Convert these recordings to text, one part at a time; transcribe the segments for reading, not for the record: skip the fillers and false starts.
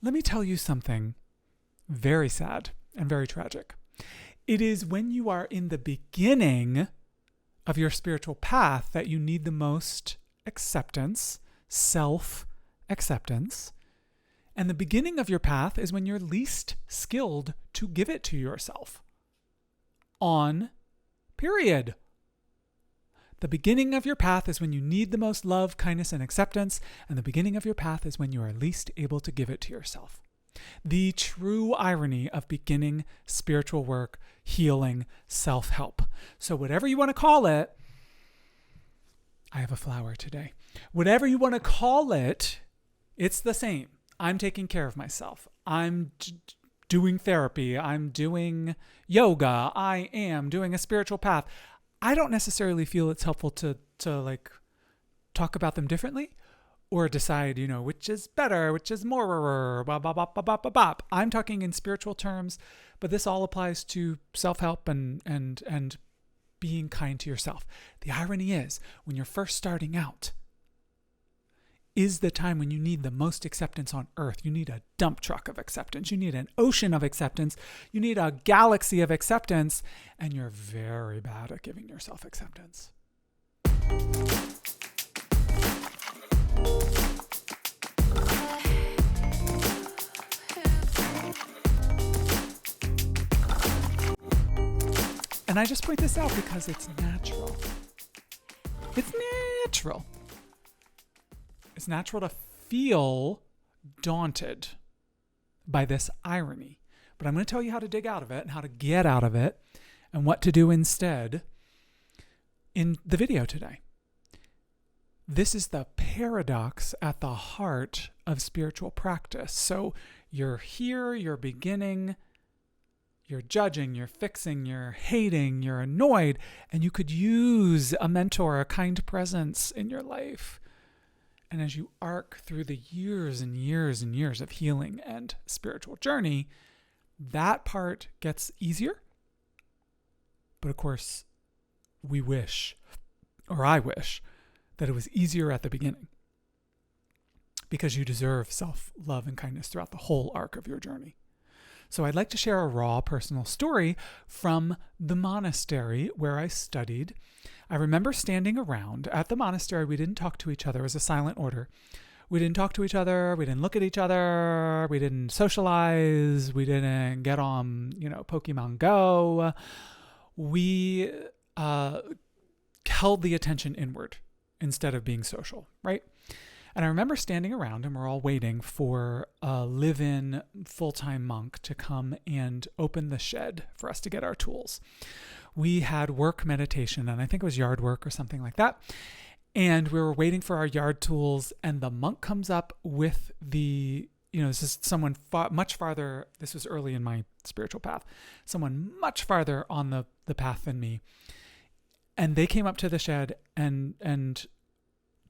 let me tell you something very sad and very tragic. It is when you are in the beginning of your spiritual path that you need the most acceptance, self-acceptance. And the beginning of your path is when you're least skilled to give it to yourself. Period. The beginning of your path is when you need the most love, kindness, and acceptance, and the beginning of your path is when you are least able to give it to yourself. The true irony of beginning spiritual work, healing, self-help. So whatever you want to call it, I have a flower today. Whatever you want to call it, it's the same. I'm taking care of myself. I'm doing therapy. I'm doing yoga. I am doing a spiritual path. I don't necessarily feel it's helpful to like talk about them differently or decide, which is better, which is more, blah, blah, blah, blah, blah, blah, blah. I'm talking in spiritual terms, but this all applies to self-help and being kind to yourself. The irony is, when you're first starting out, is the time when you need the most acceptance on earth. You need a dump truck of acceptance. You need an ocean of acceptance. You need a galaxy of acceptance. And you're very bad at giving yourself acceptance. And I just point this out because it's natural. It's natural. It's natural to feel daunted by this irony. But I'm going to tell you how to dig out of it and how to get out of it and what to do instead in the video today. This is the paradox at the heart of spiritual practice. So you're here, you're beginning, you're judging, you're fixing, you're hating, you're annoyed, and you could use a mentor, a kind presence in your life. And as you arc through the years and years and years of healing and spiritual journey, that part gets easier. But of course, I wish, that it was easier at the beginning, because you deserve self-love and kindness throughout the whole arc of your journey. So I'd like to share a raw personal story from the monastery where I studied. I remember standing around at the monastery. We didn't talk to each other. It was a silent order. We didn't talk to each other. We didn't look at each other. We didn't socialize. We didn't get on, Pokemon Go. We held the attention inward instead of being social, right? And I remember standing around and we're all waiting for a live-in full-time monk to come and open the shed for us to get our tools. We had work meditation, and I think it was yard work or something like that. And we were waiting for our yard tools, and the monk comes up with this is someone much farther. This was early in my spiritual path. Someone much farther on the path than me. And they came up to the shed and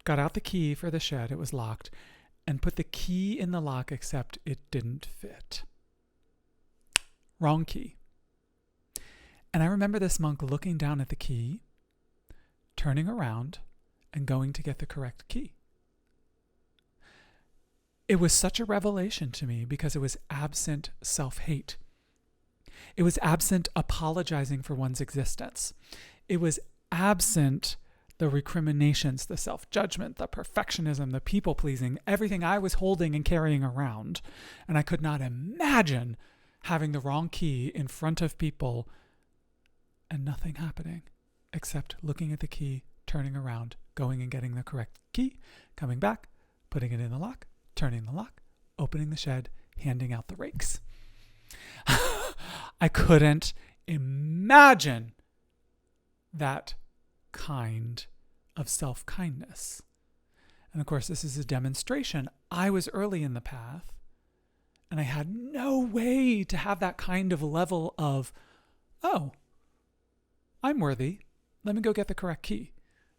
got out the key for the shed. It was locked, and put the key in the lock, except it didn't fit. Wrong key. And I remember this monk looking down at the key, turning around, and going to get the correct key. It was such a revelation to me because it was absent self-hate. It was absent apologizing for one's existence. It was absent the recriminations, the self-judgment, the perfectionism, the people-pleasing, everything I was holding and carrying around. And I could not imagine having the wrong key in front of people and nothing happening except looking at the key, turning around, going and getting the correct key, coming back, putting it in the lock, turning the lock, opening the shed, handing out the rakes. I couldn't imagine that kind of self-kindness. And of course, this is a demonstration. I was early in the path, and I had no way to have that kind of level of, oh, I'm worthy. Let me go get the correct key.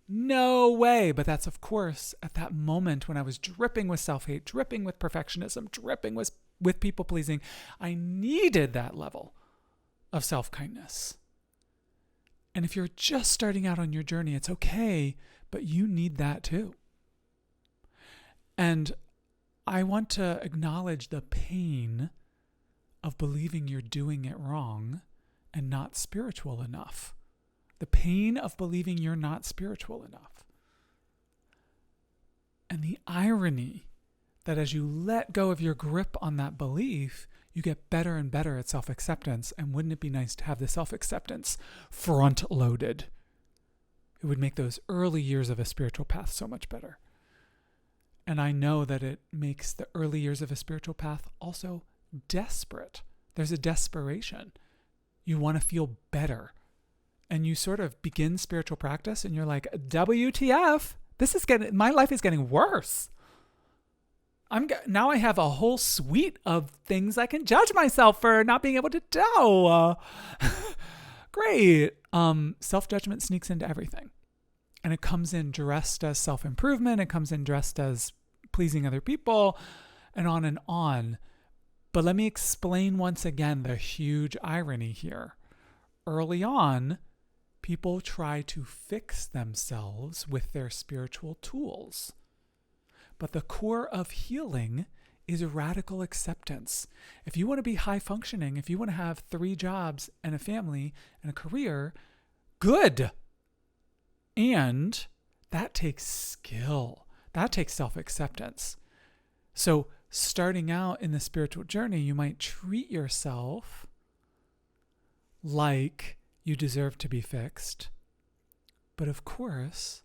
No way. But that's, of course, at that moment when I was dripping with self-hate, dripping with perfectionism, dripping with people-pleasing, I needed that level of self-kindness. And if you're just starting out on your journey, it's okay, but you need that too. And I want to acknowledge the pain of believing you're doing it wrong and not spiritual enough. The pain of believing you're not spiritual enough. And the irony that as you let go of your grip on that belief, you get better and better at self-acceptance. And wouldn't it be nice to have the self-acceptance front-loaded? It would make those early years of a spiritual path so much better. And I know that it makes the early years of a spiritual path also desperate. There's a desperation. You want to feel better. And you sort of begin spiritual practice and you're like, WTF, my life is getting worse. Now I have a whole suite of things I can judge myself for not being able to do. Great. Self-judgment sneaks into everything. And it comes in dressed as self-improvement. It comes in dressed as pleasing other people, and on and on. But let me explain once again the huge irony here. Early on, people try to fix themselves with their spiritual tools. But the core of healing is radical acceptance. If you want to be high functioning, if you want to have 3 jobs and a family and a career, good. And that takes skill. That takes self-acceptance. So starting out in the spiritual journey, you might treat yourself like you deserve to be fixed. But of course,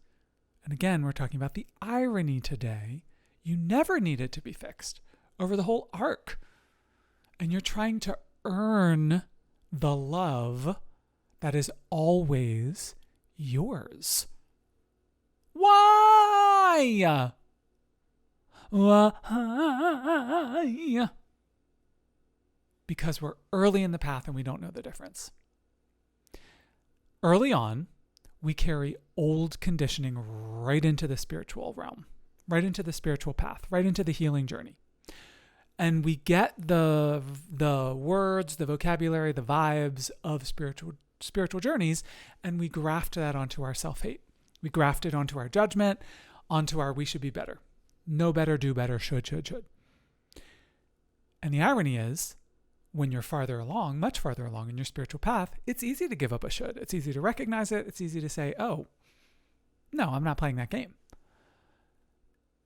and again, we're talking about the irony today, you never need it to be fixed over the whole arc. And you're trying to earn the love that is always yours. Why? Why? Because we're early in the path and we don't know the difference. Early on, we carry old conditioning right into the spiritual realm, right into the spiritual path, right into the healing journey. And we get the words, the vocabulary, the vibes of spiritual journeys, and we graft that onto our self-hate. We graft it onto our judgment, onto our we should be better. Know better, do better, should. And the irony is, when you're farther along, much farther along in your spiritual path, it's easy to give up a should. It's easy to recognize it. It's easy to say, oh, no, I'm not playing that game.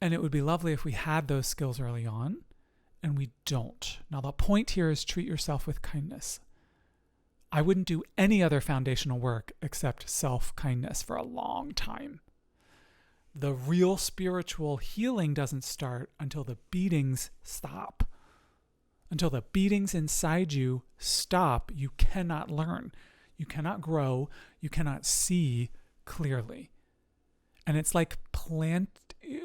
And it would be lovely if we had those skills early on, and we don't. Now, the point here is treat yourself with kindness. I wouldn't do any other foundational work except self-kindness for a long time. The real spiritual healing doesn't start until the beatings stop. Until the beatings inside you stop, you cannot learn. You cannot grow. You cannot see clearly. And it's like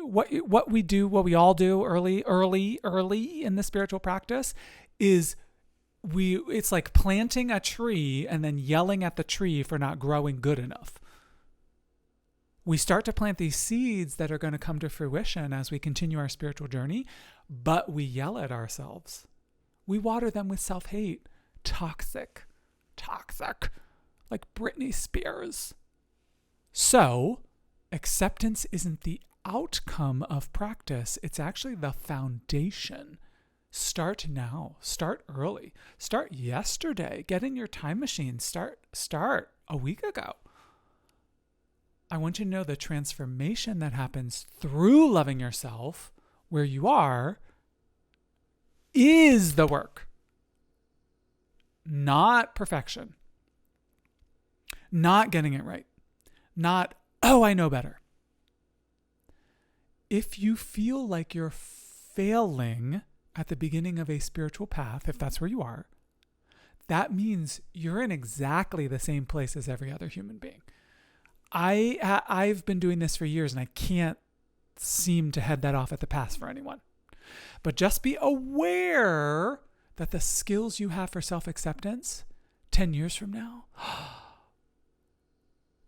what we do, what we all do early in the spiritual practice is it's like planting a tree and then yelling at the tree for not growing good enough. We start to plant these seeds that are going to come to fruition as we continue our spiritual journey, but we yell at ourselves. We water them with self-hate. Toxic. Like Britney Spears. So, acceptance isn't the outcome of practice. It's actually the foundation. Start now. Start early. Start yesterday. Get in your time machine. Start a week ago. I want you to know the transformation that happens through loving yourself where you are is the work, not perfection, not getting it right, not, oh, I know better. If you feel like you're failing at the beginning of a spiritual path, if that's where you are, that means you're in exactly the same place as every other human being. I've been doing this for years and I can't seem to head that off at the pass for anyone. But just be aware that the skills you have for self-acceptance 10 years from now,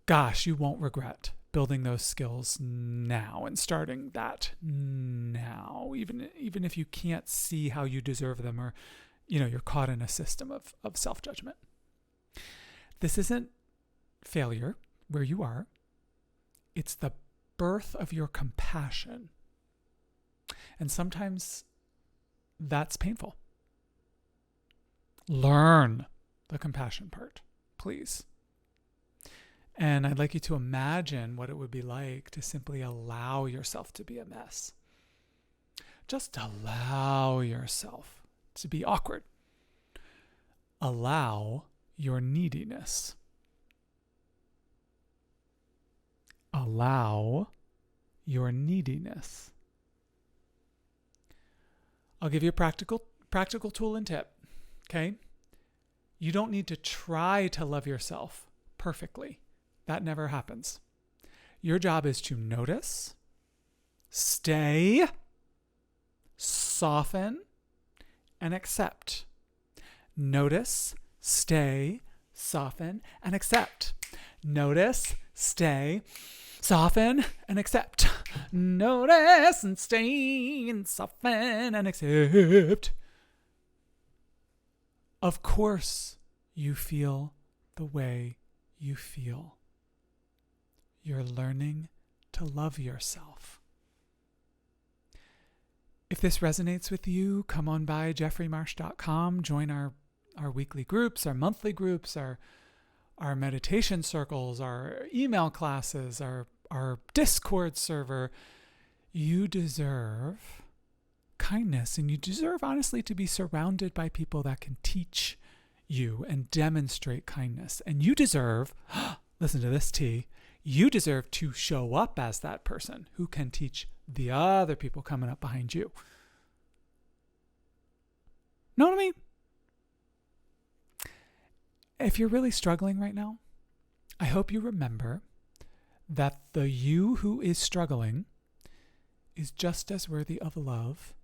gosh, you won't regret building those skills now and starting that now, even if you can't see how you deserve them or, you're caught in a system of self-judgment. This isn't failure where you are. It's the birth of your compassion. And sometimes that's painful. Learn the compassion part, please. And I'd like you to imagine what it would be like to simply allow yourself to be a mess. Just allow yourself to be awkward. Allow your neediness. Allow your neediness. I'll give you a practical tool and tip, okay? You don't need to try to love yourself perfectly. That never happens. Your job is to notice, stay, soften, and accept. Notice, stay, soften, and accept. Notice, stay, soften, and accept. Notice and stay and soften and accept. Of course, you feel the way you feel. You're learning to love yourself. If this resonates with you, come on by jeffreymarsh.com, join our weekly groups, our monthly groups, our meditation circles, our email classes, our Discord server. You deserve kindness, and you deserve, honestly, to be surrounded by people that can teach you and demonstrate kindness. And you deserve, listen to this, T, you deserve to show up as that person who can teach the other people coming up behind you. Know what I mean? If you're really struggling right now, I hope you remember that the you who is struggling is just as worthy of love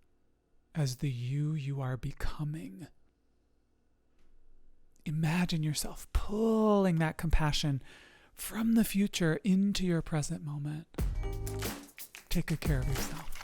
as the you are becoming. Imagine yourself pulling that compassion from the future into your present moment. Take good care of yourself.